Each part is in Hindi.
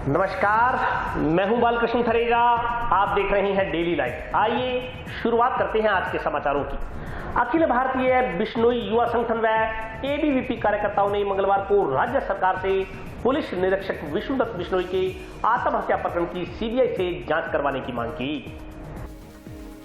नमस्कार, मैं हूं बालकृष्ण थरेगा। आप देख रहे हैं डेली लाइफ। आइए शुरुआत करते हैं आज के समाचारों की। अखिल भारतीय बिश्नोई युवा संगठन व एबीवीपी कार्यकर्ताओं ने मंगलवार को राज्य सरकार से पुलिस निरीक्षक विष्णुदत्त बिश्नोई के आत्महत्या प्रकरण की सीबीआई से जांच करवाने की मांग की।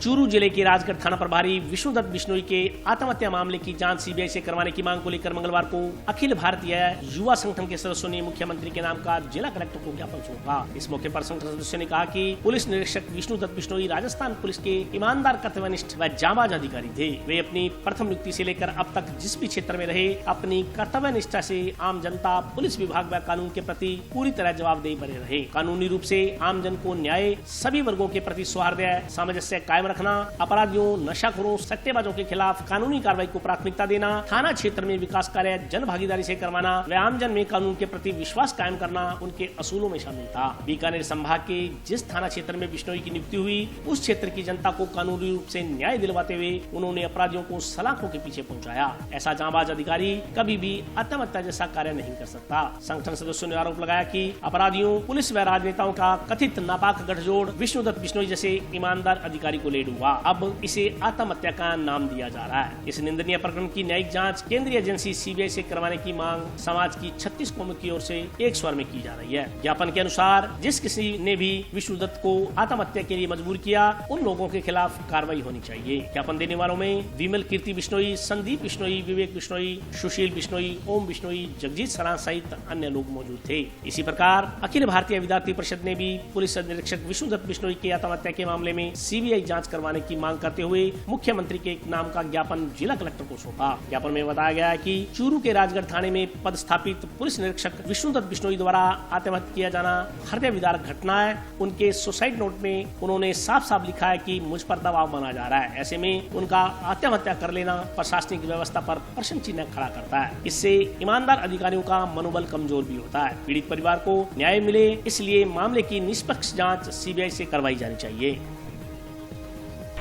चूरू जिले के राजगढ़ थाना प्रभारी विष्णुदत्त बिश्नोई के आत्महत्या मामले की जांच सीबीआई से करवाने की मांग को लेकर मंगलवार को अखिल भारतीय युवा संगठन के सदस्यों ने मुख्यमंत्री के नाम का जिला कलेक्टर को ज्ञापन सौंपा। इस मौके पर संगठन सदस्यों ने कहा कि पुलिस निरीक्षक विष्णुदत्त बिश्नोई राजस्थान पुलिस के ईमानदार, कर्तव्यनिष्ठ व जांबाज अधिकारी थे। वे अपनी प्रथम नियुक्ति से लेकर अब तक जिस भी क्षेत्र में रहे, अपनी कर्तव्य निष्ठा से आम जनता, पुलिस विभाग व कानून के प्रति पूरी तरह जवाबदेही बने रहे। कानूनी रूप से आम जन को न्याय, सभी वर्गों के प्रति सौहार्द, सामंजस्य कायम रखना, अपराधियों, नशाखोरों, सट्टेबाजों के खिलाफ कानूनी कार्रवाई को प्राथमिकता देना, थाना क्षेत्र में विकास कार्य जन भागीदारी से करवाना व आम जन में कानून के प्रति विश्वास कायम करना उनके असूलों में शामिल था। बीकानेर संभाग के जिस थाना क्षेत्र में बिश्नोई की नियुक्ति हुई, उस क्षेत्र की जनता को कानूनी रूप से न्याय दिलवाते हुए उन्होंने अपराधियों को सलाखों के पीछे पहुंचाया। ऐसा जांबाज अधिकारी कभी भी आत्महत्या जैसा कार्य नहीं कर सकता। संगठन सदस्यों ने आरोप लगाया कि अपराधियों, पुलिस व राजनेताओं का कथित नापाक गठजोड़ विष्णुदत्त बिश्नोई जैसे ईमानदार अधिकारी को लेड हुआ। अब इसे आत्महत्या का नाम दिया जा रहा है। इस निंदनीय प्रकरण की न्यायिक जांच केंद्रीय एजेंसी सीबीआई से करवाने की मांग समाज की 36 कौमों की ओर से एक स्वर में की जा रही है। ज्ञापन के अनुसार जिस किसी ने भी विष्णुदत्त को आत्महत्या के लिए मजबूर किया, उन लोगों के खिलाफ कार्रवाई होनी चाहिए। ज्ञापन देने वालों में विमल कीर्ति बिश्नोई, संदीप बिश्नोई, विवेक बिश्नोई, सुशील बिश्नोई, ओम बिश्नोई, जगजीत सरान सहित अन्य लोग मौजूद थे। इसी प्रकार अखिल भारतीय विद्यार्थी परिषद ने भी पुलिस निरीक्षक विष्णुदत्त बिश्नोई के आत्महत्या के मामले में सीबीआई जांच करवाने की मांग करते हुए मुख्यमंत्री के नाम का ज्ञापन जिला कलेक्टर को सौंपा। ज्ञापन में बताया गया है कि चूरू के राजगढ़ थाने में पदस्थापित पुलिस निरीक्षक विष्णुदत्त बिश्नोई द्वारा आत्महत्या किया जाना हृदय विदारक घटना है। उनके सुसाइड नोट में उन्होंने साफ साफ लिखा है कि मुझ पर दबाव बना जा रहा है। ऐसे में उनका आत्महत्या कर लेना प्रशासनिक व्यवस्था पर प्रश्न चिन्ह खड़ा करता है। इससे ईमानदार अधिकारियों का मनोबल कमजोर भी होता है। पीड़ित परिवार को न्याय मिले, इसलिए मामले की निष्पक्ष जांच सीबीआई से करवाई जानी चाहिए।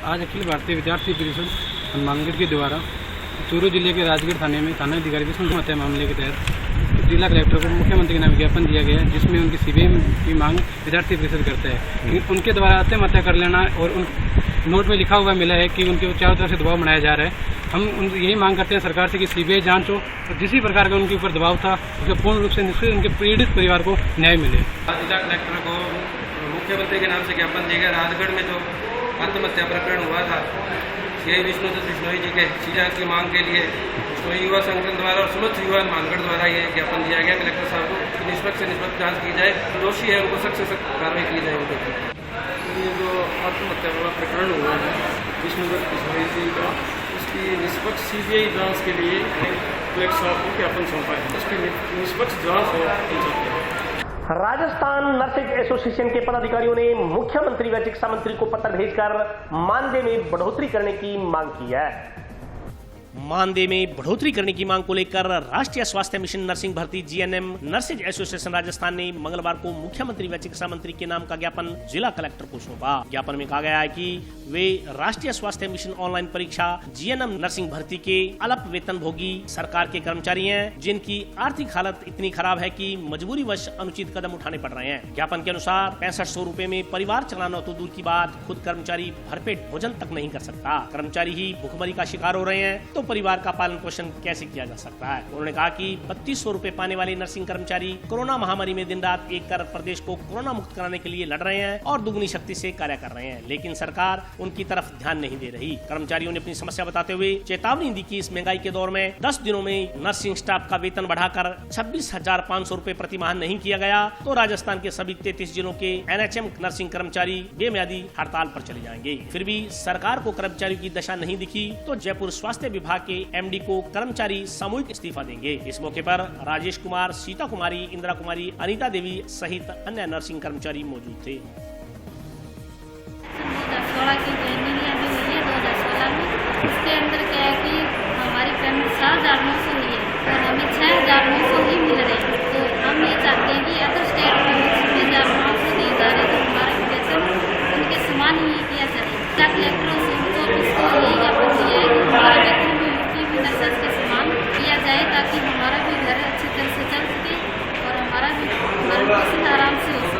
आज अखिल भारतीय विद्यार्थी परिषद हनुमानगढ़ के द्वारा चूरू जिले के राजगढ़ थाने में थाना अधिकारी विष्णुदत्त हत्या मामले के तहत जिला कलेक्टर को मुख्यमंत्री के नाम ज्ञापन दिया गया है, जिसमें उनकी सीबीआई की मांग विद्यार्थी परिषद करता है। उनके द्वारा आत्महत्या कर लेना और उन नोट में लिखा हुआ मिला है कि उनके चारों तरफ से दबाव बनाया जा रहा है। हम यही मांग करते हैं सरकार से कि सीबीआई जांच हो और जिस प्रकार का उनके ऊपर दबाव था उसका पूर्ण रूप से निश्चित उनके पीड़ित परिवार को न्याय मिले। जिला कलेक्टर को मुख्यमंत्री के नाम से ज्ञापन दिया गया। राजगढ़ में जो आत्महत्या प्रकरण हुआ था, ये विष्णुदत्त बिश्नोई जी के सीजा की मांग के लिए बिश्नोई युवा संगठन द्वारा और समस्त युवा हनुमानगढ़ द्वारा ये ज्ञापन दिया गया कलेक्टर साहब को निष्पक्ष से निष्पक्ष जांच की जाए, दोषी है उनको सख्त से सख्त कार्रवाई की जाए उनके ऊपर। ये जो आत्महत्या वाला प्रकरण हुआ है विष्णुदत्त बिश्नोई जी का, उसकी निष्पक्ष सीबीआई जांच के लिए कलेक्टर साहब को ज्ञापन सौंपा है। उसकी निष्पक्ष जांच हो। राजस्थान नर्सिंग एसोसिएशन के पदाधिकारियों ने मुख्यमंत्री व चिकित्सा मंत्री को पत्र भेजकर मानदेय में बढ़ोतरी करने की मांग की है। मानदेय में बढ़ोतरी करने की मांग को लेकर राष्ट्रीय स्वास्थ्य मिशन नर्सिंग भर्ती जीएनएम नर्सिंग एसोसिएशन राजस्थान ने मंगलवार को मुख्यमंत्री व चिकित्सा मंत्री के नाम का ज्ञापन जिला कलेक्टर को सौंपा। ज्ञापन में कहा गया है कि वे राष्ट्रीय स्वास्थ्य मिशन ऑनलाइन परीक्षा जीएनएम नर्सिंग भर्ती के अल्प वेतन भोगी सरकार के कर्मचारी हैं, जिनकी आर्थिक हालत इतनी खराब है कि मजबूरी वश अनुचित कदम उठाने पड़ रहे हैं। ज्ञापन के अनुसार 6500 रूपए में परिवार चलाना तो दूर की बात, खुद कर्मचारी भरपेट भोजन तक नहीं कर सकता। कर्मचारी ही भुखमरी का शिकार हो रहे हैं, तो परिवार का पालन पोषण कैसे किया जा सकता है। उन्होंने कहा कि 3200 रूपए पाने वाले नर्सिंग कर्मचारी कोरोना महामारी में दिन रात एक कर प्रदेश को कोरोना मुक्त कराने के लिए लड़ रहे हैं और दुगनी शक्ति से कार्य कर रहे हैं, लेकिन सरकार उनकी तरफ ध्यान नहीं दे रही। कर्मचारियों ने अपनी समस्या बताते हुए चेतावनी दी कि इस महंगाई के दौर में 10 दिनों में नर्सिंग स्टाफ का वेतन बढ़ाकर 26,500 रूपए प्रति माह नहीं किया गया तो राजस्थान के सभी 33 जिलों के एनएचएम नर्सिंग कर्मचारी बेमियादी हड़ताल पर चले जाएंगे। फिर भी सरकार को कर्मचारियों की दशा नहीं दिखी तो जयपुर स्वास्थ्य विभाग के एमडी को कर्मचारी सामूहिक इस्तीफा देंगे। इस मौके पर राजेश कुमार, सीता कुमारी, इंदिरा कुमारी, अनीता देवी सहित अन्य नर्सिंग कर्मचारी मौजूद थे। 2016 की ट्रेनिंग अभी हुई है 2016 में। उसके अंदर क्या है कि हमारी पेमेंट 7,900 हुई है और हमें 6,900 ही मिल रहे हैं। तो हम ये चाहते हैं कि अदर स्टेट में 6,900 दिए जा रहे तो हमारा वेतन उनके समान ही किया जाए। क्या कलेक्टरों से तो उसको यही ज्ञापन दिया है कि हमारा वेतन भी यूपी भी नर्सेज के समान किया जाए, ताकि हमारा भी घर अच्छी तरह से चल सके और हमारा भी आराम से हो सके।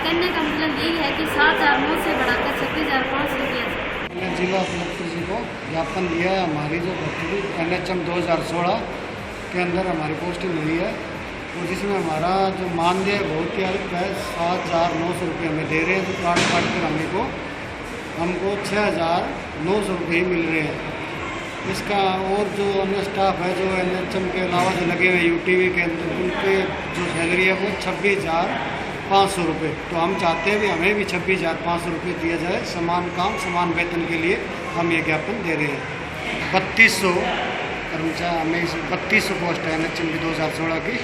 कहने का मतलब यही है कि 7,900 से बढ़ाकर 36,500 किया जाए। मैंने जिला कलेक्टर जी को ज्ञापन दिया है। हमारी जो भर्ती NHM 2016 के अंदर हमारी पोस्टिंग हुई है और जिसमें हमारा जो मानदेय बहुत ही अधिक है, 7,900 रुपये हमें दे रहे हैं। जो कार्ड काट कर हमको 6,900 रुपये ही मिल रहे हैं। इसका और जो अन्य स्टाफ है जो NHM के अलावा जो लगे हुए UTV के अंदर, उनके जो सैलरी है वो 26,500 रुपये। तो हम चाहते हैं कि हमें भी 26,500 रुपये दिया जाए। समान काम समान वेतन के लिए हम ये ज्ञापन दे रहे हैं। 3200 कर्मचारी, हमें 3200 पोस्ट है NHM की 2016 की।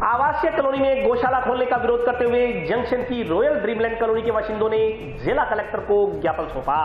आवासीय कॉलोनी में गौशाला खोलने का विरोध करते हुए जंक्शन की रॉयल ड्रीमलैंड कॉलोनी के बाशिंदों ने जिला कलेक्टर को ज्ञापन सौंपा।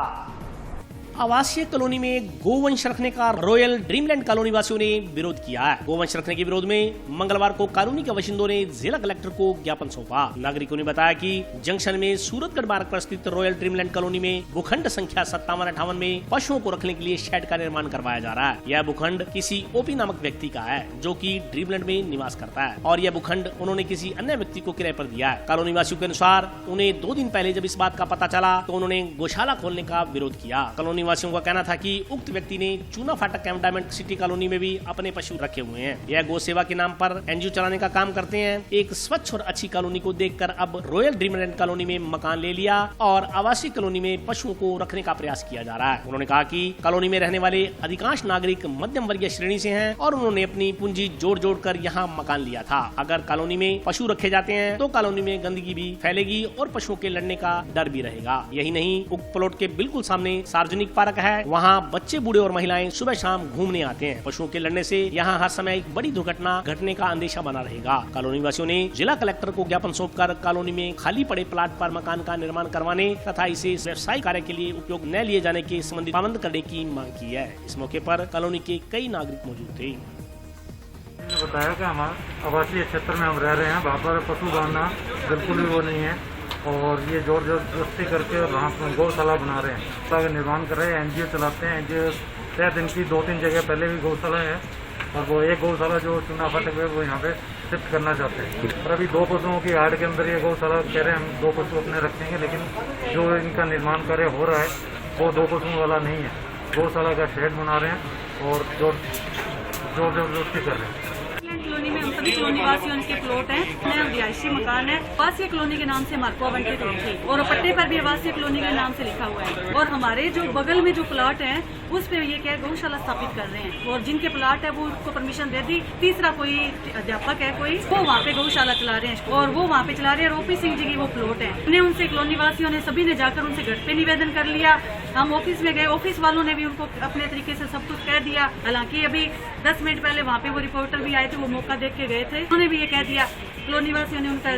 आवासीय कॉलोनी में गोवंश रखने का रॉयल ड्रीमलैंड कॉलोनी वासियों ने विरोध किया है। गोवंश रखने के विरोध में मंगलवार को कॉलोनी के बाशिंदों ने जिला कलेक्टर को ज्ञापन सौंपा। नागरिकों ने बताया कि जंक्शन में सूरतगढ़ मार्ग पर स्थित रॉयल ड्रीमलैंड कॉलोनी में भूखंड संख्या 5758 में पशुओं को रखने के लिए शेड का निर्माण करवाया जा रहा है। यह भूखंड किसी ओपी नामक व्यक्ति का है जो कि ड्रीमलैंड में निवास करता है और यह भूखंड उन्होंने किसी अन्य व्यक्ति को किराए पर दिया है। कॉलोनी वासियों के अनुसार उन्हें 2 दिन पहले जब इस बात का पता चला तो उन्होंने गौशाला खोलने का विरोध किया। कॉलोनी वासियों का कहना था कि उक्त व्यक्ति ने चूना फाटक कैंप डायमंड सिटी कॉलोनी में भी अपने पशु रखे हुए हैं। यह गौ सेवा के नाम पर NGO चलाने का काम करते हैं। एक स्वच्छ और अच्छी कॉलोनी को देखकर अब रॉयल ड्रीमलैंड कॉलोनी में मकान ले लिया और आवासीय कॉलोनी में पशुओं को रखने का प्रयास किया जा रहा है। उन्होंने कहा कि कॉलोनी में रहने वाले अधिकांश नागरिक मध्यम वर्गीय श्रेणी से हैं और उन्होंने अपनी पूंजी जोड़ कर यहाँ मकान लिया था। अगर कॉलोनी में पशु रखे जाते हैं तो कॉलोनी में गंदगी भी फैलेगी और पशुओं के लड़ने का डर भी रहेगा। यही नहीं, उक्त प्लॉट के बिल्कुल सामने सार्वजनिक पार्क है। वहाँ बच्चे, बूढ़े और महिलाएं सुबह शाम घूमने आते हैं। पशुओं के लड़ने से यहाँ हर समय एक बड़ी दुर्घटना घटने का अंदेशा बना रहेगा। कॉलोनी वासियों ने जिला कलेक्टर को ज्ञापन सौंपकर कॉलोनी में खाली पड़े प्लाट पर मकान का निर्माण करवाने तथा इसे व्यवसायिक कार्य के लिए उपयोग न लिए जाने के संबंधी पाबंद करने की मांग की है। इस मौके पर कॉलोनी के कई नागरिक मौजूद थे। बताया कि हमारे आवासीय क्षेत्र में हम रह रहे हैं, वहाँ पर पशु बांधना बिल्कुल भी वो नहीं है और ये जोर जबरदस्ती करके वहाँ पर गौशाला बना रहे हैं, उसका निर्माण कर रहे हैं। NGO चलाते हैं। NGO तय दिन की 2-3 जगह पहले भी गौशाला है और वो एक गौशाला जो चुना फाटक है वो यहाँ पे शिफ्ट करना चाहते हैं। और अभी 2 पशुओं की हाट के अंदर ये गौशाला कह रहे हैं हम 2 पशु अपने रखेंगे, लेकिन जो इनका निर्माण कार्य हो रहा है वो 2 पशुओं वाला नहीं है। गौशाला का शेड बना रहे हैं और जोर जबरदस्ती कर रहे हैं। कॉलोनी में हम सभी कॉलोनी वासियों के प्लॉट हैं, नया रिहायशी मकान है। आवासीय कॉलोनी के नाम से मार्को आवंटित हुई थी और पट्टे पर भी आवासीय कॉलोनी के नाम से लिखा हुआ है। और हमारे जो बगल में जो प्लॉट है उस पे ये क्या गौशाला स्थापित कर रहे हैं और जिनके प्लॉट है वो उसको परमिशन दे दी। तीसरा कोई अध्यापक है कोई, वो वहाँ पे गौशाला चला रहे हैं और वो वहाँ पे चला रहे हैं। OP सिंह जी की वो प्लॉट है। हमने उनसे कॉलोनी वासियों ने सभी ने जाकर उनसे घर पे निवेदन कर लिया। हम ऑफिस में गए, ऑफिस वालों ने भी उनको अपने तरीके से सब कुछ कह दिया। हालांकि अभी 10 मिनट पहले वहाँ पे वो रिपोर्टर भी आए थे, वो मौका देख के गए थे। उन्होंने भी ये कह दिया, कॉलोनी वासियों ने उनका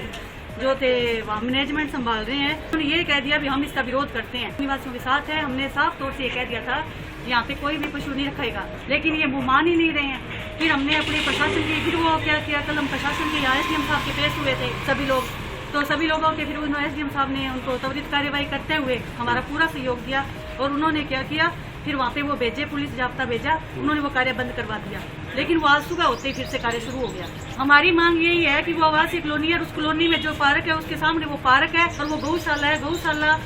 जो थे वहाँ मैनेजमेंट संभाल रहे हैं, उन्होंने ये कह दिया भी हम इसका विरोध करते हैं, निवासियों के साथ है। हमने साफ तौर से ये कह दिया था यहाँ पे कोई भी पशु नहीं रखेगा, लेकिन ये वो मान ही नहीं रहे हैं। फिर हमने अपने प्रशासन की, फिर वो क्या किया, कल हम प्रशासन के SDM साहब के पेश हुए थे सभी लोग, तो सभी लोगों के फिर उन्होंने SDM साहब ने उनको त्वरित कार्यवाही करते हुए हमारा पूरा सहयोग दिया और उन्होंने क्या किया, फिर वहाँ पे वो भेजे, पुलिस जाब्ता भेजा, उन्होंने वो कार्य बंद करवा दिया। लेकिन वो आज सुबह होते ही फिर से कार्य शुरू हो गया। हमारी मांग यही है कि वो आवासीय कॉलोनी है, उस कॉलोनी में जो पार्क है उसके सामने वो पार्क है और वो गौशाला है, गौशाला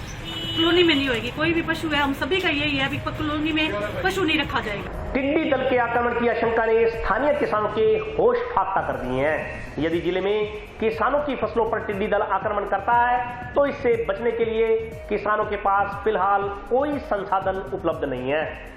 कॉलोनी में नहीं होगी। कोई भी पशु है, हम सभी का यही है कि कॉलोनी में पशु नहीं रखा जाएगा। टिड्डी दल के आक्रमण की आशंका ने स्थानीय किसानों के होश फाख्ता कर दिए हैं। यदि जिले में किसानों की फसलों पर टिड्डी दल आक्रमण करता है तो इससे बचने के लिए किसानों के पास फिलहाल कोई संसाधन उपलब्ध नहीं है।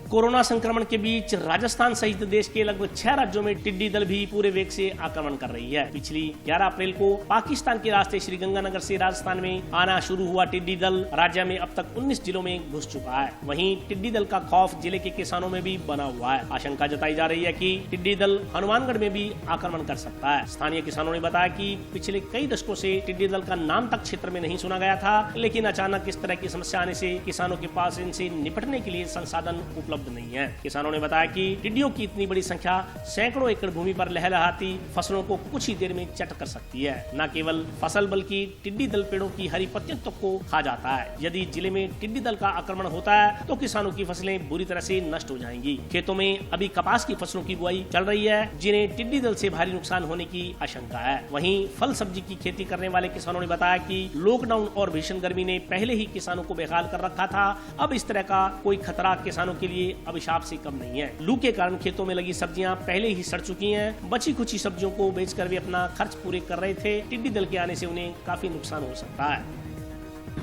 कोरोना संक्रमण के बीच राजस्थान सहित देश के लगभग 6 राज्यों में टिड्डी दल भी पूरे वेग से आक्रमण कर रही है। पिछली 11 अप्रैल को पाकिस्तान के रास्ते श्रीगंगानगर से राजस्थान में आना शुरू हुआ टिड्डी दल राज्य में अब तक 19 जिलों में घुस चुका है। वहीं टिड्डी दल का खौफ जिले के किसानों में भी बना हुआ है। आशंका जताई जा रही है कि टिड्डी दल हनुमानगढ़ में भी आक्रमण कर सकता है। स्थानीय किसानों ने बताया कि पिछले कई दशकों से टिड्डी दल का नाम तक क्षेत्र में नहीं सुना गया था, लेकिन अचानक इस तरह की समस्या आने से किसानों के पास इनसे निपटने के लिए संसाधन उपलब्ध उपलब्ध नहीं है। किसानों ने बताया कि टिड्डियों की इतनी बड़ी संख्या सैकड़ों एकड़ भूमि पर लहलहाती फसलों को कुछ ही देर में चट कर सकती है। न केवल फसल बल्कि टिड्डी दल पेड़ों की हरी पत्तियों तक को खा जाता है। यदि जिले में टिड्डी दल का आक्रमण होता है तो किसानों की फसलें बुरी तरह से नष्ट हो जाएंगी। खेतों में अभी कपास की फसलों की बुआई चल रही है, जिन्हें टिड्डी दल से भारी नुकसान होने की आशंका है। वहीं फल सब्जी की खेती करने वाले किसानों ने बताया कि लॉकडाउन और भीषण गर्मी ने पहले ही किसानों को बेहाल कर रखा था। अब इस तरह का कोई खतरा किसानों के लिए अभिशाप से कम नहीं है। लू के कारण खेतों में लगी सब्जियां पहले ही सड़ चुकी हैं। बची खुची सब्जियों को बेचकर वे अपना खर्च पूरे कर रहे थे। टिड्डी दल के आने से उन्हें काफी नुकसान हो सकता है।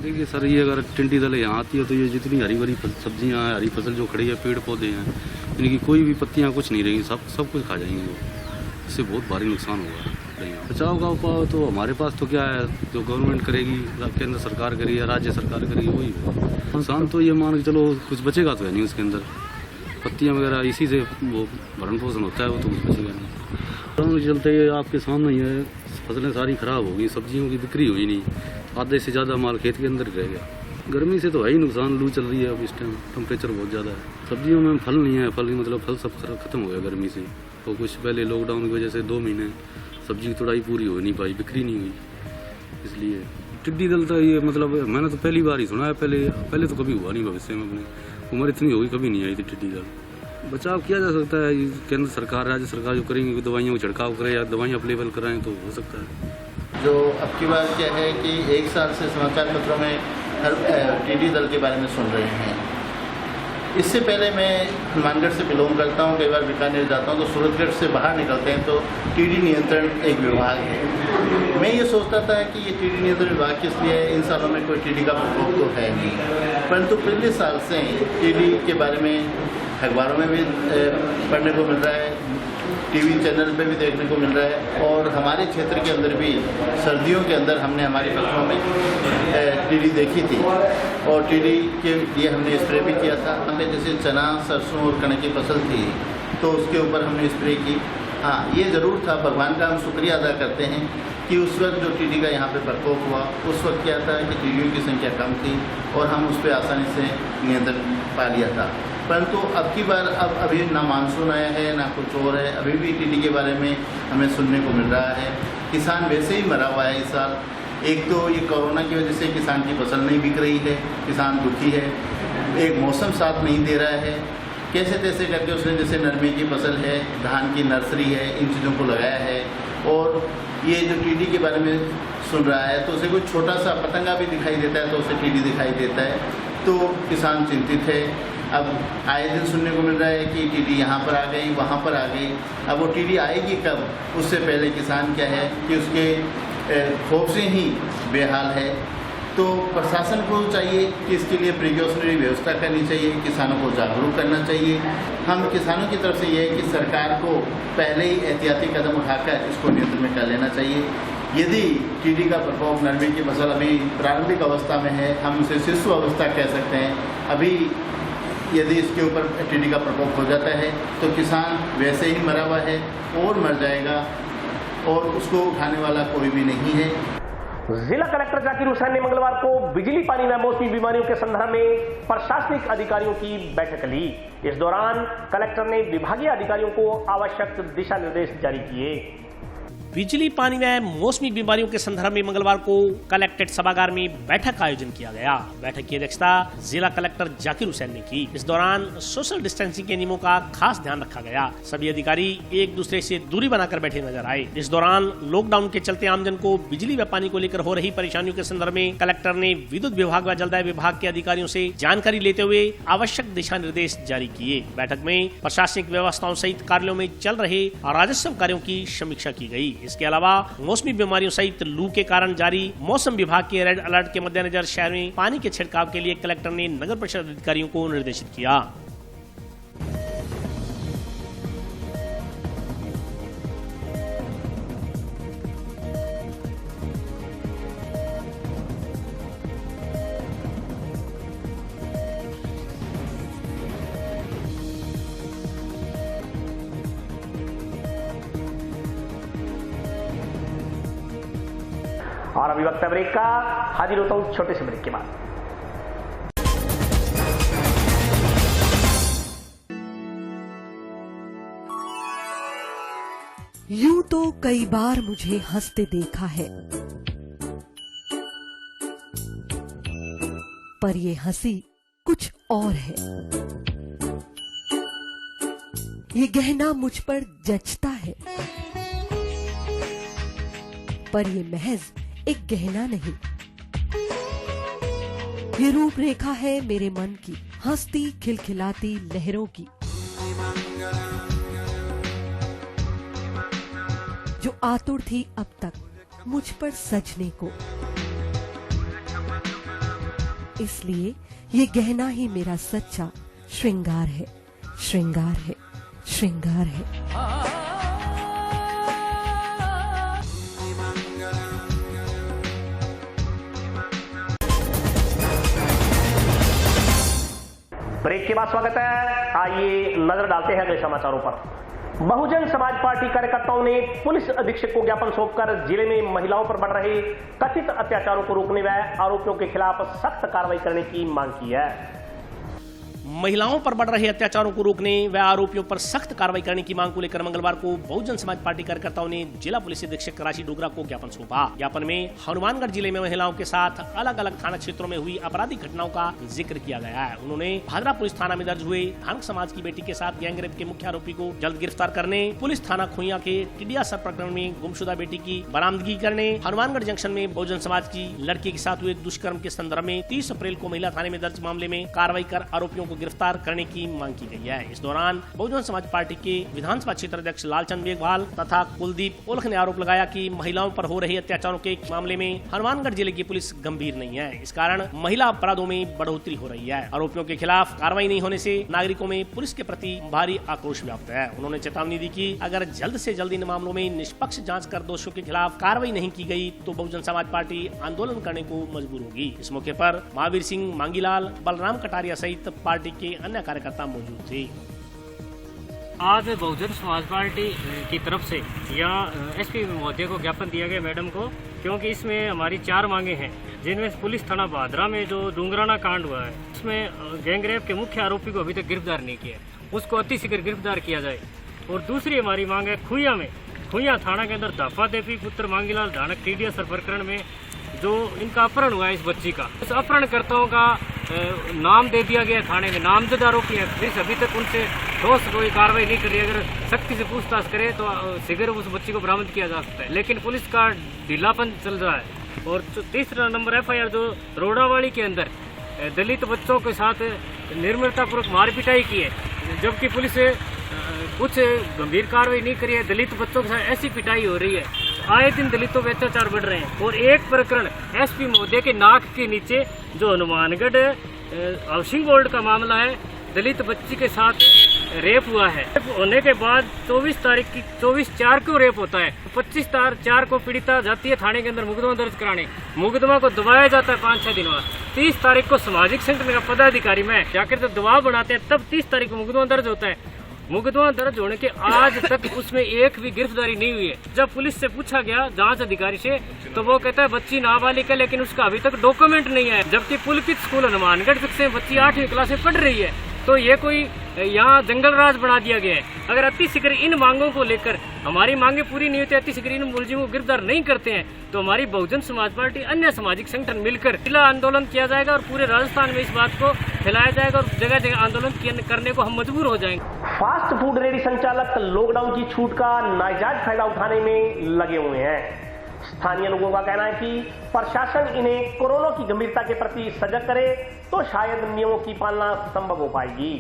देखिए सर, ये अगर टिड्डी दल यहाँ आती है तो ये जितनी हरी भरी सब्जियाँ हैं, हरी फसल जो खड़ी है, पेड़ पौधे हैं, इनकी कोई भी पत्तियाँ कुछ नहीं रहेंगी, सब कुछ खा जाएंगे वो। इससे बहुत भारी नुकसान होगा। बचाव का उपाय तो हमारे पास तो क्या है, जो गवर्नमेंट करेगी, केंद्र सरकार करेगी या राज्य सरकार करेगी, वही होगा। नुकसान तो ये मान के चलो कुछ बचेगा तो है नहीं उसके अंदर, पत्तियाँ वगैरह इसी से वो भरण पोषण होता है, वो तो कुछ बचेगा नहीं। चलते आपके सामने ही है, फसलें सारी खराब होगी, सब्जियों की बिक्री हुई नहीं, आधे से ज़्यादा माल खेत के अंदर रह गया। गर्मी से तो है ही नुकसान, लू चल रही है अब इस टाइम, टेम्परेचर बहुत ज़्यादा है। सब्जियों में फल नहीं है, फल मतलब फल सब खत्म हो गया गर्मी से। तो कुछ पहले लॉकडाउन की वजह से 2 महीने सब्जी की तुड़ाई पूरी हो नहीं पाई, बिक्री नहीं हुई, इसलिए टिड्डी दल तो ये मतलब मैंने तो पहली बार ही सुना है। पहले तो कभी हुआ नहीं, भविष्य में अपने उम्र इतनी होगी कभी नहीं आई थी टिड्डी दल। बचाव किया जा सकता है, केंद्र सरकार राज्य सरकार जो करेंगे, दवाइयों का छिड़काव करें या दवाइयाँ अवेलेबल कराएं तो हो सकता है। जो अब की बात क्या है कि 1 साल से समाचार पत्रों में हर टिड्डी दल के बारे में सुन रहे हैं। इससे पहले मैं हनुमानगढ़ से बिलोंग करता हूँ, कई बार बीकानेर जाता हूँ तो सूरतगढ़ से बाहर निकलते हैं तो टीडी नियंत्रण एक विभाग है। मैं ये सोचता था कि ये टीडी नियंत्रण विभाग किस लिए है, इन सालों में कोई टीडी का प्रकोप तो है नहीं, परंतु पिछले साल से टीडी के बारे में अखबारों में भी पढ़ने को मिल रहा है, टीवी चैनल पे भी देखने को मिल रहा है, और हमारे क्षेत्र के अंदर भी सर्दियों के अंदर हमने हमारी फसलों में टीडी देखी थी और टीडी के लिए हमने स्प्रे भी किया था। हमने जैसे चना, सरसों और कणक की फसल थी तो उसके ऊपर हमने स्प्रे की। हाँ, ये ज़रूर था, भगवान का हम शुक्रिया अदा करते हैं कि उस वक्त जो टीडी का यहाँ पे प्रकोप हुआ, उस वक्त क्या था कि टीडियों की संख्या कम थी और हम उस पर आसानी से नियंत्रण पा लिया था। परंतु अब की बार अभी ना मानसून आया है ना कुछ और है, अभी भी टीडी के बारे में हमें सुनने को मिल रहा है। किसान वैसे ही मरा हुआ है इस साल। एक तो ये कोरोना की वजह से किसान की फसल नहीं बिक रही है, किसान दुखी है, एक मौसम साथ नहीं दे रहा है, कैसे तैसे करके उसने जैसे नरमे की फसल है, धान की नर्सरी है, इन चीज़ों को लगाया है, और ये जो टीडी के बारे में सुन रहा है तो उसे कोई छोटा सा पतंगा भी दिखाई देता है तो उसे टीडी दिखाई देता है, तो किसान चिंतित है। अब आए दिन सुनने को मिल रहा है कि टीडी यहाँ पर आ गई, वहाँ पर आ गई। अब वो टीडी आएगी कब, उससे पहले किसान क्या है कि उसके खौफ से ही बेहाल है। तो प्रशासन को चाहिए कि इसके लिए प्रिकॉशनरी व्यवस्था करनी चाहिए, किसानों को जागरूक करना चाहिए। हम किसानों की तरफ से ये है कि सरकार को पहले ही एहतियाती कदम उठाकर इसको नियंत्रण में कर लेना चाहिए। यदि टीडी का प्रकोप नरमे की फसल अभी प्रारंभिक अवस्था में है, हम उसे शिशु अवस्था कह सकते हैं, अभी यदि इसके ऊपर टीडी का प्रकोप हो जाता है तो किसान वैसे ही मरा हुआ है और मर जाएगा और उसको उठाने वाला कोई भी नहीं है। जिला कलेक्टर जाकिर हुसैन ने मंगलवार को बिजली पानी व मौसमी बीमारियों के संदर्भ में प्रशासनिक अधिकारियों की बैठक ली। इस दौरान कलेक्टर ने विभागीय अधिकारियों को आवश्यक दिशा निर्देश जारी किए। बिजली पानी व मौसमी बीमारियों के संदर्भ में मंगलवार को कलेक्ट्रेट सभागार में बैठक का आयोजन किया गया। बैठक की अध्यक्षता जिला कलेक्टर जाकिर हुसैन ने की। इस दौरान सोशल डिस्टेंसिंग के नियमों का खास ध्यान रखा गया। सभी अधिकारी एक दूसरे से दूरी बनाकर बैठे नजर आए। इस दौरान लॉकडाउन के चलते आमजन को बिजली व पानी को लेकर हो रही परेशानियों के संदर्भ में कलेक्टर ने विद्युत विभाग व जलदाय विभाग के अधिकारियों से जानकारी लेते हुए आवश्यक दिशा निर्देश जारी किए। बैठक में प्रशासनिक व्यवस्थाओं सहित कार्यालयों में चल रहे राजस्व कार्यों की समीक्षा की गई। इसके अलावा मौसमी बीमारियों सहित लू के कारण जारी मौसम विभाग के रेड अलर्ट के मद्देनजर शहर में पानी के छिड़काव के लिए कलेक्टर ने नगर परिषद अधिकारियों को निर्देशित किया। और अभी वक्त है ब्रेक का। हाजिर होता हूं छोटे से ब्रेक के बाद। यूं तो कई बार मुझे हंसते देखा है, पर ये हंसी कुछ और है। ये गहना मुझ पर जचता है, पर ये महज एक गहना नहीं, ये रूपरेखा है मेरे मन की, हंसती खिलखिलाती लहरों की, जो आतुर थी अब तक मुझ पर सजने को। इसलिए ये गहना ही मेरा सच्चा श्रृंगार है, श्रृंगार है, श्रृंगार है। ब्रेक के बाद स्वागत है। आइए नजर डालते हैं अगले समाचारों पर। बहुजन समाज पार्टी कार्यकर्ताओं ने पुलिस अधीक्षक को ज्ञापन सौंपकर जिले में महिलाओं पर बढ़ रहे कथित अत्याचारों को रोकने व आरोपियों के खिलाफ सख्त कार्रवाई करने की मांग की है। महिलाओं पर बढ़ रहे अत्याचारों को रोकने व आरोपियों पर सख्त कार्रवाई करने की मांग को लेकर मंगलवार को बहुजन समाज पार्टी कार्यकर्ताओं ने जिला पुलिस अधीक्षक राशि डोगरा को ज्ञापन सौंपा। ज्ञापन में हनुमानगढ़ जिले में महिलाओं के साथ अलग अलग थाना क्षेत्रों में हुई आपराधिक घटनाओं का जिक्र किया गया है। उन्होंने भादरा पुलिस थाना में दर्ज हुए धार्मिक समाज की बेटी के साथ गैंगरेप के मुख्य आरोपी को जल्द गिरफ्तार करने, पुलिस थाना खुइया के टिडिया सर प्रकरण में गुमशुदा बेटी की बरामदगी करने, हनुमानगढ़ जंक्शन में बहुजन समाज की लड़की के साथ हुए दुष्कर्म के संदर्भ में 30 अप्रैल को महिला थाने में दर्ज मामले में कार्रवाई कर आरोपियों को गिरफ्तार करने की मांग की गई है। इस दौरान बहुजन समाज पार्टी के विधानसभा क्षेत्र अध्यक्ष लालचंद मेघवाल तथा कुलदीप ओलख ने आरोप लगाया कि महिलाओं पर हो रहे अत्याचारों के मामले में हनुमानगढ़ जिले की पुलिस गंभीर नहीं है। इस कारण महिला अपराधों में बढ़ोतरी हो रही है। आरोपियों के खिलाफ कार्रवाई नहीं होने से नागरिकों में पुलिस के प्रति भारी आक्रोश व्याप्त है। उन्होंने चेतावनी दी कि अगर जल्द से जल्द इन मामलों में निष्पक्ष जाँच कर दोषियों के खिलाफ कार्रवाई नहीं की गई तो बहुजन समाज पार्टी आंदोलन करने को मजबूर होगी। इस मौके पर महावीर सिंह मांगीलाल, बलराम कटारिया सहित पार्टी के अन्य कार्यकर्ता मौजूद थे। आज बहुजन समाज पार्टी की तरफ से यहाँ एसपी महोदय को ज्ञापन दिया गया मैडम को, क्योंकि इसमें हमारी 4 मांगे हैं, जिनमें पुलिस थाना भादरा में जो डूंगराना कांड हुआ है उसमें गैंगरेप के मुख्य आरोपी को अभी तक गिरफ्तार नहीं किया, उसको अतिशीघ्र गिरफ्तार किया जाए। और दूसरी हमारी मांग है खुइया थाना के अंदर दाफा देवी पुत्र मांगीलाल ढाणक टीडिया सर प्रकरण में जो इनका अपहरण हुआ है इस बच्ची का, उस अपहरणकर्ताओं का नाम दे दिया गया थाने में, नामजद आरोपी है, पुलिस अभी तक उनसे ठोस कोई कार्रवाई नहीं कर रही। अगर सख्ती से पूछताछ करे तो शीघ्र उस बच्ची को बरामद किया जा सकता है, लेकिन पुलिस का ढीलापन चल रहा है। और तीसरा नंबर FIR जो रोडावाड़ी के अंदर दलित बच्चों के साथ निर्ममतापूर्वक मार पिटाई की है, जबकि पुलिस कुछ गंभीर कार्रवाई नहीं करी है। दलित बच्चों के साथ ऐसी पिटाई हो रही है, आए दिन दलितों पे अत्याचार बढ़ रहे हैं। और एक प्रकरण एसपी महोदय के नाक के नीचे जो हनुमानगढ़ हाउसिंग बोर्ड का मामला है, दलित बच्ची के साथ रेप हुआ है। होने के बाद 24/4 को रेप होता है, 25/4 को पीड़िता जाती है थाने के अंदर मुकदमा दर्ज कराने, मुकदमा को दबाया जाता है 5-6 दिन बाद। 30 तारीख को सामाजिक संगठन का पदाधिकारी मैं जाकर जब दबाव बनाते हैं तब 30 तारीख को मुकदमा दर्ज होता है। मुकदमा दर्ज होने के आज तक उसमें एक भी गिरफ्तारी नहीं हुई है। जब पुलिस से पूछा गया जांच अधिकारी से तो वो कहता है बच्ची नाबालिग है, लेकिन उसका अभी तक डॉक्यूमेंट नहीं है, जबकि पुलकित स्कूल हनुमानगढ़ से बच्ची 8वीं क्लास में पढ़ रही है। तो ये कोई यहाँ जंगल राज बना दिया गया है। अगर अतिशीघ्र इन मांगों को लेकर हमारी मांगे पूरी नहीं होती, अतिशीघ्र इन मुलजिमों को गिरफ्तार नहीं करते हैं, तो हमारी बहुजन समाज पार्टी अन्य सामाजिक संगठन मिलकर जिला आंदोलन किया जाएगा और पूरे राजस्थान में इस बात को फैलाया जाएगा और जगह जगह आंदोलन करने को हम मजबूर हो जाएंगे। फास्ट फूड रेडी संचालक लॉकडाउन की छूट का नाजायज फायदा उठाने में लगे हुए हैं। स्थानीय लोगों का कहना है कि प्रशासन इन्हें कोरोना की गंभीरता के प्रति सजग करे तो शायद नियमों की पालना संभव हो पाएगी।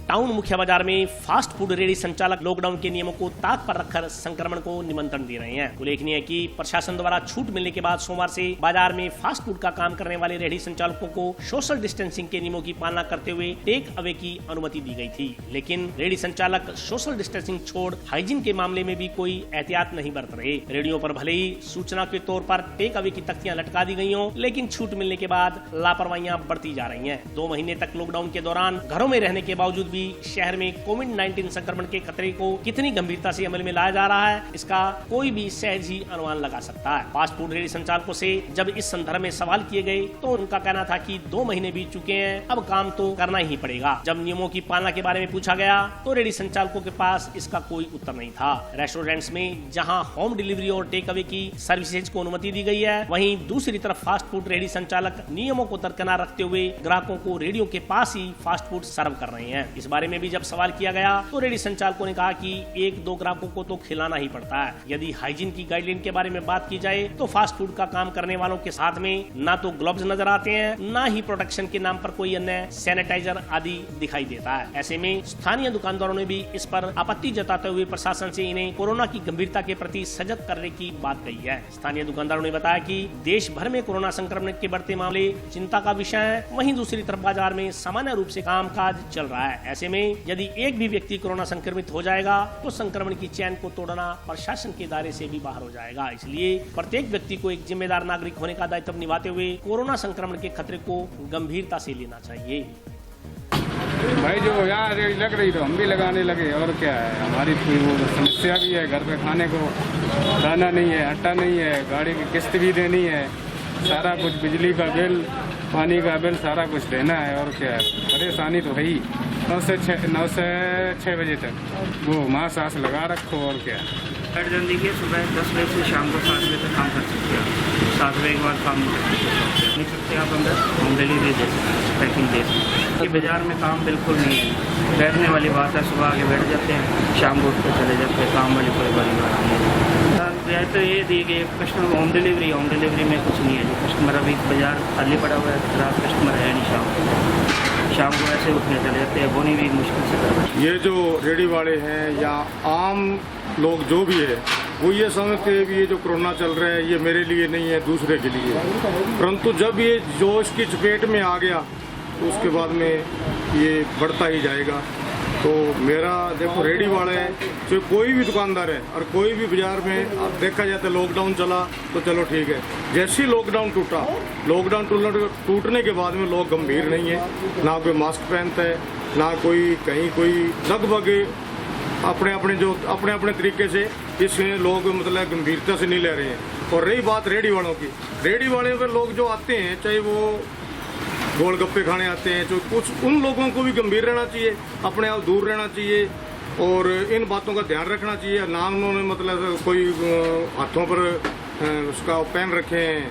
टाउन मुख्य बाजार में फास्ट फूड रेडी संचालक लॉकडाउन के नियमों को ताक पर रखकर संक्रमण को निमंत्रण दे रहे हैं। उल्लेखनीय है कि प्रशासन द्वारा छूट मिलने के बाद सोमवार से बाजार में फास्ट फूड का काम करने वाले रेडी संचालकों को सोशल डिस्टेंसिंग के नियमों की पालना करते हुए टेक अवे की अनुमति दी गई थी, लेकिन रेडी संचालक सोशल डिस्टेंसिंग छोड़ हाइजीन के मामले में भी कोई एहतियात नहीं बरत रहे। रेडियो पर भले ही सूचना के तौर पर टेक अवे की तख्तियां लटका दी गई हों, लेकिन छूट मिलने के बाद लापरवाहियां बढ़ती जा रही है। 2 महीने तक लॉकडाउन के दौरान घरों में रहने के बावजूद कि शहर में कोविड-19 संक्रमण के खतरे को कितनी गंभीरता से अमल में लाया जा रहा है, इसका कोई भी सहज ही अनुमान लगा सकता है। फास्ट फूड रेहड़ी संचालकों से जब इस संदर्भ में सवाल किए गए तो उनका कहना था कि 2 महीने बीत चुके हैं, अब काम तो करना ही पड़ेगा। जब नियमों की पालना के बारे में पूछा गया तो रेहड़ी संचालकों के पास इसका कोई उत्तर नहीं था। रेस्टोरेंट्स में जहां होम डिलीवरी और टेक अवे की सर्विसेज को अनुमति दी गई है, वहीं दूसरी तरफ फास्ट फूड रेहड़ी संचालक नियमों को दरकिनार रखते हुए ग्राहकों को रेहड़ियों के पास ही फास्ट फूड सर्व कर रहे हैं। इस बारे में भी जब सवाल किया गया तो रेहड़ी संचालकों ने कहा कि 1-2 ग्राहकों को तो खिलाना ही पड़ता है। यदि हाइजीन की गाइडलाइन के बारे में बात की जाए तो फास्ट फूड का काम करने वालों के साथ में ना तो ग्लव्स नजर आते हैं, ना ही प्रोटेक्शन के नाम पर कोई अन्य सैनिटाइजर आदि दिखाई देता है। ऐसे में स्थानीय दुकानदारों ने भी इस पर आपत्ति जताते हुए प्रशासन से इन्हें कोरोना की गंभीरता के प्रति सजग करने की बात कही है। स्थानीय दुकानदारों ने बताया कि देश भर में कोरोना संक्रमण के बढ़ते मामले चिंता का विषय है, वहीं दूसरी तरफ बाजार में सामान्य रूप से कामकाज चल रहा है। ऐसे में यदि एक भी व्यक्ति कोरोना संक्रमित हो जाएगा तो संक्रमण की चैन को तोड़ना प्रशासन के दायरे से भी बाहर हो जाएगा। इसलिए प्रत्येक व्यक्ति को एक जिम्मेदार नागरिक होने का दायित्व निभाते हुए कोरोना संक्रमण के खतरे को गंभीरता से लेना चाहिए। भाई जो यहाँ रेडी लग रही तो हम भी लगाने लगे, और क्या है, हमारी वो समस्या भी है, घर पे खाने को दाना नहीं है, आटा नहीं है, गाड़ी की किस्त भी देनी है, सारा कुछ बिजली का बिल, पानी का बिल सारा कुछ देना है, और क्या है, परेशानी तो है ही। 9 से 6 बजे तक वो मास्क वास्क लगा रखो, और क्या है। जल्दी के सुबह 10 बजे से शाम को 7 बजे तक काम कर सकते हैं, 7 बजे के बाद काम नहीं सकते आप अंदर होम डिलीवरी दे सकते हैं, पैकिंग दे सकते हैं। बाजार में काम बिल्कुल नहीं है, बैठने वाली बात है, सुबह आगे बैठ जाते हैं, शाम को उठ कर चले जाते हैं, काम वाली कोई बड़ी बात नहीं है। तो ये दी गई कस्टमर होम डिलीवरी में कुछ नहीं है, जो कस्टमर अभी बाजार खाली पड़ा हुआ है, रात कस्टमर है नहीं, शाम को ऐसे उठने चले जाते हैं, बोनी भी मुश्किल से करते हैं। ये जो रेडी वाले हैं या आम लोग जो भी है वो ये समझते हैं कि ये जो कोरोना चल रहा है ये मेरे लिए नहीं है, दूसरे के लिए, परंतु जब ये जोश की चपेट में आ गया तो उसके बाद में ये बढ़ता ही जाएगा। तो मेरा देखो रेडी वाले हैं, चाहे कोई भी दुकानदार है और कोई भी बाजार में अब देखा जाए तो लॉकडाउन चला तो चलो ठीक है, जैसे ही लॉकडाउन टूटा, लॉकडाउन टूटने के बाद में लोग गंभीर नहीं है, ना कोई मास्क पहनता है, ना कोई कहीं कोई लगभग अपने अपने तरीके से इसमें लोग मतलब गंभीरता से नहीं ले रहे हैं। और रही बात रेडी वालों की, रेडी वाले पर लोग जो आते हैं, चाहे वो गोलगप्पे खाने आते हैं, जो कुछ उन लोगों को भी गंभीर रहना चाहिए, अपने आप दूर रहना चाहिए और इन बातों का ध्यान रखना चाहिए। ना उन्होंने मतलब कोई हाथों पर उसका पहन रखे हैं,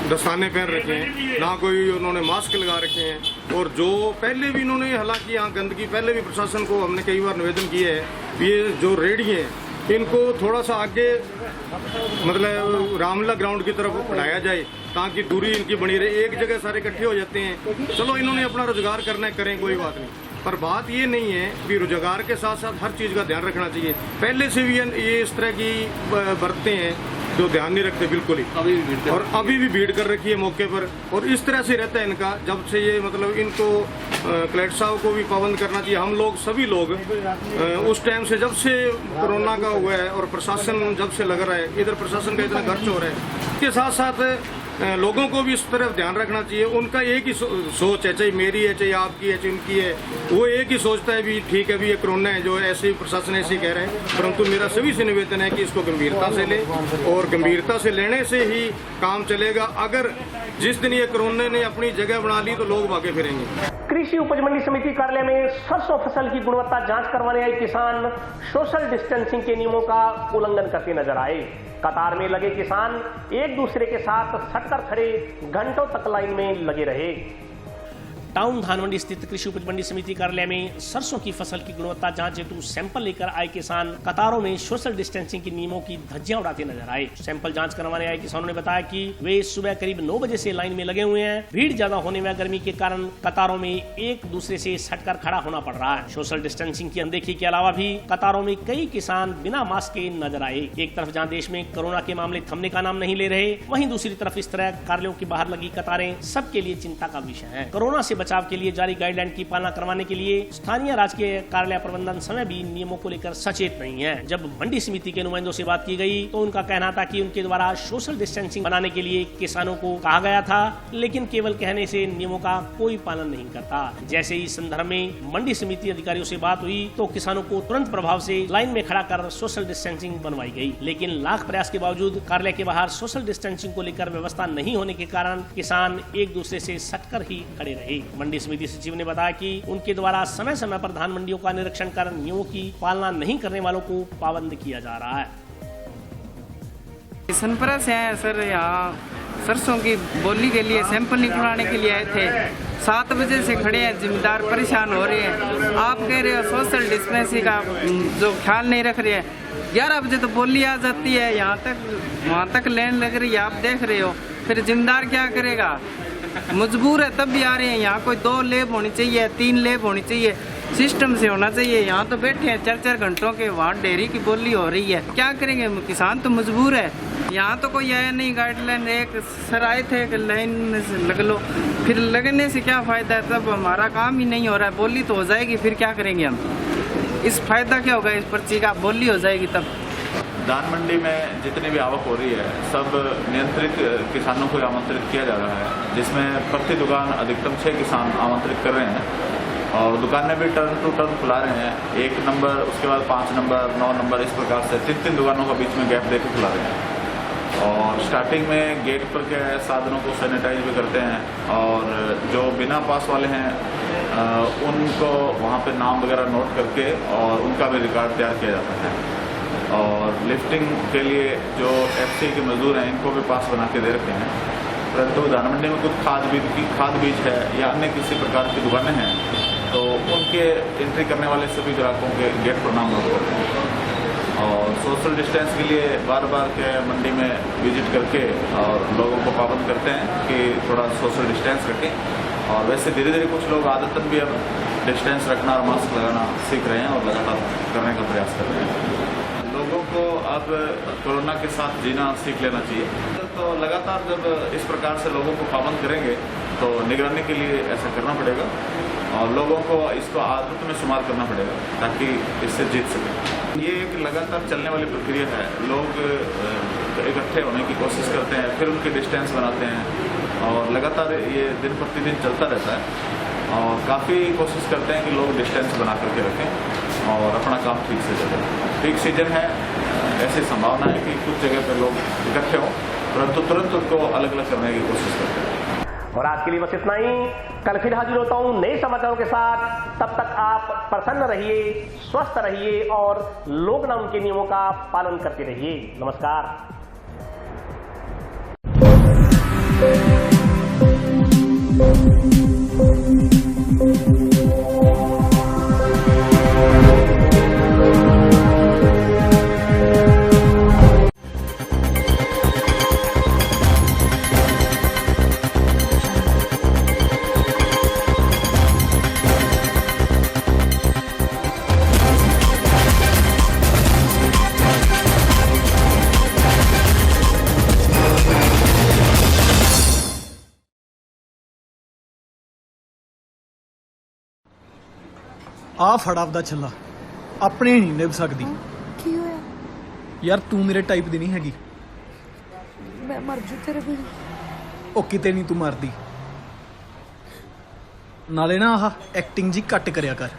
दस्ताने पहन रखे हैं, ना कोई उन्होंने मास्क लगा रखे हैं। और जो पहले भी इन्होंने, हालांकि यहाँ गंदगी पहले भी प्रशासन को हमने कई बार निवेदन किया है, ये जो रेडी हैं इनको थोड़ा सा आगे मतलब रामलीला ग्राउंड की तरफ बढ़ाया जाए ताकि दूरी इनकी बनी रहे। एक जगह सारे इकट्ठे हो जाते हैं, चलो इन्होंने अपना रोजगार करना है, करें, कोई बात नहीं, पर बात ये नहीं है कि रोजगार के साथ साथ हर चीज़ का ध्यान रखना चाहिए। पहले से भी ये इस तरह की बरतते हैं जो ध्यान नहीं रखते बिल्कुल ही, और अभी भी भीड़ कर रखी है मौके पर, और इस तरह से रहता है इनका। जब से ये मतलब इनको कलेक्टर साहब को भी पाबंद करना चाहिए, हम लोग सभी लोग उस टाइम से जब से कोरोना का हुआ है और प्रशासन जब से लग रहा है, इधर प्रशासन का इतना खर्च हो रहा है, इसके साथ साथ लोगों को भी इस तरफ ध्यान रखना चाहिए। उनका एक ही सोच है, चाहे मेरी है, चाहे आपकी है, चाहे उनकी है, वो एक ही सोचता है भी ठीक है भी ये कोरोना है, जो ऐसे ही प्रशासन ऐसे कह रहे हैं, परंतु मेरा सभी से निवेदन है कि इसको गंभीरता से ले, और गंभीरता से लेने से ही काम चलेगा। अगर जिस दिन ये कोरोना ने अपनी जगह बना ली तो लोग भागे फिरेंगे। कृषि उपज मंडी समिति कार्यालय में सरसों फसल की गुणवत्ता जांच करवाने आए किसान सोशल डिस्टेंसिंग के नियमों का उल्लंघन करते नजर आए। कतार में लगे किसान एक दूसरे के साथ सटकर खड़े घंटों तक लाइन में लगे रहे। टाउन धानमंडी स्थित कृषि उपज मंडी समिति कार्यालय में सरसों की फसल की गुणवत्ता जांच हेतु सैंपल लेकर आए किसान कतारों में सोशल डिस्टेंसिंग के नियमों की धज्जियां उड़ाते नजर आए। सैंपल जांच करवाने आए किसानों ने बताया कि वे सुबह करीब 9 बजे से लाइन में लगे हुए हैं। भीड़ ज्यादा होने व गर्मी के कारण कतारों में एक दूसरे से सटकर खड़ा होना पड़ रहा है। सोशल डिस्टेंसिंग की अनदेखी के अलावा भी कतारों में कई किसान बिना मास्क के नजर आए। एक तरफ जहाँ देश में कोरोना के मामले थमने का नाम नहीं ले रहे, वहीं दूसरी तरफ इस तरह कार्यालयों के बाहर लगी कतारें सबके लिए चिंता का विषय है। कोरोना से बचाव के लिए जारी गाइडलाइन की पालना करवाने के लिए स्थानीय राजकीय कार्यालय प्रबंधन समय भी नियमों को लेकर सचेत नहीं है। जब मंडी समिति के नुमाइंदों से बात की गई तो उनका कहना था कि उनके द्वारा सोशल डिस्टेंसिंग बनाने के लिए किसानों को कहा गया था, लेकिन केवल कहने से नियमों का कोई पालन नहीं करता। जैसे ही इस संदर्भ में मंडी समिति अधिकारियों से बात हुई तो किसानों को तुरंत प्रभाव से लाइन में खड़ा कर सोशल डिस्टेंसिंग बनवाई गई, लेकिन लाख प्रयास के बावजूद कार्यालय के बाहर सोशल डिस्टेंसिंग को लेकर व्यवस्था नहीं होने के कारण किसान एक दूसरे से सटकर ही खड़े रहे। मंडी समिति सचिव ने बताया कि उनके द्वारा समय समय पर धान मंडियों का निरीक्षण कर नियमों की पालना नहीं करने वालों को पाबंद किया जा रहा है। सनपरा से आए सर, यहाँ सरसों की बोली के लिए सैंपल निकलवाने के लिए आए थे। 7 बजे से खड़े हैं, जिम्मेदार परेशान हो रहे हैं। आप कह रहे हो सोशल डिस्टेंसिंग का जो ख्याल नहीं रख रहे हैं। 11 बजे तो बोली आ जाती है, यहाँ तक वहाँ तक लाइन लग रही है, आप देख रहे हो। फिर जिम्मेदार क्या करेगा? मजबूर है तब भी आ रहे हैं। यहाँ कोई 2 लैब होनी चाहिए, 3 लैब होनी चाहिए, सिस्टम से होना चाहिए। यहाँ तो बैठे हैं 4-4 घंटों के, वहाँ डेयरी की बोली हो रही है। क्या करेंगे? किसान तो मजबूर है। यहाँ तो कोई आया नहीं गाइडलाइन। एक सर आए थे कि लाइन में से लग लो, फिर लगने से क्या फ़ायदा है? तब हमारा काम ही नहीं हो रहा है। बोली तो हो जाएगी, फिर क्या करेंगे हम? इस फायदा क्या होगा इस पर्ची का? बोली हो जाएगी तब। धान मंडी में जितनी भी आवक हो रही है सब नियंत्रित किसानों को आमंत्रित किया जा रहा है, जिसमें प्रति दुकान अधिकतम 6 किसान आमंत्रित कर रहे हैं और दुकानें भी टर्न टू टर्न खुला रहे हैं। 1 नंबर, उसके बाद 5 नंबर, 9 नंबर, इस प्रकार से 3-3 दुकानों का बीच में गैप देकर खुला रहे हैं। और स्टार्टिंग में गेट पर क्या है, साधनों को सैनिटाइज भी करते हैं और जो बिना पास वाले हैं उनको वहाँ पे नाम वगैरह नोट करके और उनका भी रिकॉर्ड तैयार किया जाता है। और लिफ्टिंग के लिए जो एफसी के मजदूर हैं इनको भी पास बना के दे रखे हैं। परंतु धान मंडी में कुछ खाद बीज है या अन्य किसी प्रकार की दुकानें हैं तो उनके एंट्री करने वाले सभी ग्राहकों के गेट पर नाम नोट करते हैं और सोशल डिस्टेंस के लिए बार बार के मंडी में विजिट करके और लोगों को पाबंद करते हैं कि थोड़ा सोशल डिस्टेंस रखें। और वैसे धीरे धीरे कुछ लोग आदतन भी अब डिस्टेंस रखना और मास्क लगाना सीख रहे हैं और लगातार करने का प्रयास कर रहे हैं। लोगों को अब कोरोना के साथ जीना सीख लेना चाहिए। तो लगातार जब इस प्रकार से लोगों को पाबंद करेंगे तो निगरानी के लिए ऐसा करना पड़ेगा और लोगों को इसको आदत में शुमार करना पड़ेगा ताकि इससे जीत सकें। ये एक लगातार चलने वाली प्रक्रिया है। लोग इकट्ठे होने की कोशिश करते हैं, फिर उनकी डिस्टेंस बनाते हैं और लगातार ये दिन प्रतिदिन चलता रहता है और काफ़ी कोशिश करते हैं कि लोग डिस्टेंस बना करके रखें और अपना काम ठीक से चले। पीक सीजन है, ऐसी संभावना है कि कुछ जगह पे लोग इकट्ठे हों, परंतु तुरंत उनको अलग अलग करने की कोशिश करते हैं। और आज के लिए बस इतना ही। कल फिर हाजिर होता हूं नए समाचारों के साथ। तब तक आप प्रसन्न रहिए, स्वस्थ रहिए और लॉकडाउन के नियमों का पालन करते रहिए। नमस्कार। ਆ ਫੜ ਆਪਦਾ ਛੱਲਾ, ਆਪਣੇ ਨਹੀਂ ਨਿਭ ਸਕਦੀ। ਕੀ ਹੋਇਆ ਯਾਰ ਤੂੰ ਮੇਰੇ ਟਾਈਪ ਦੀ ਨਹੀਂ ਹੈਗੀ। ਮੈਂ ਮਰ ਜੂ ਤੇਰੇ ਬਿਨ। ਉਹ ਕਿਤੇ ਨਹੀਂ ਤੂੰ ਮਰਦੀ। ਨਾਲੇ ਨਾ ਆਹ ਐਕਟਿੰਗ ਜੀ ਘੱਟ ਕਰਿਆ ਕਰ।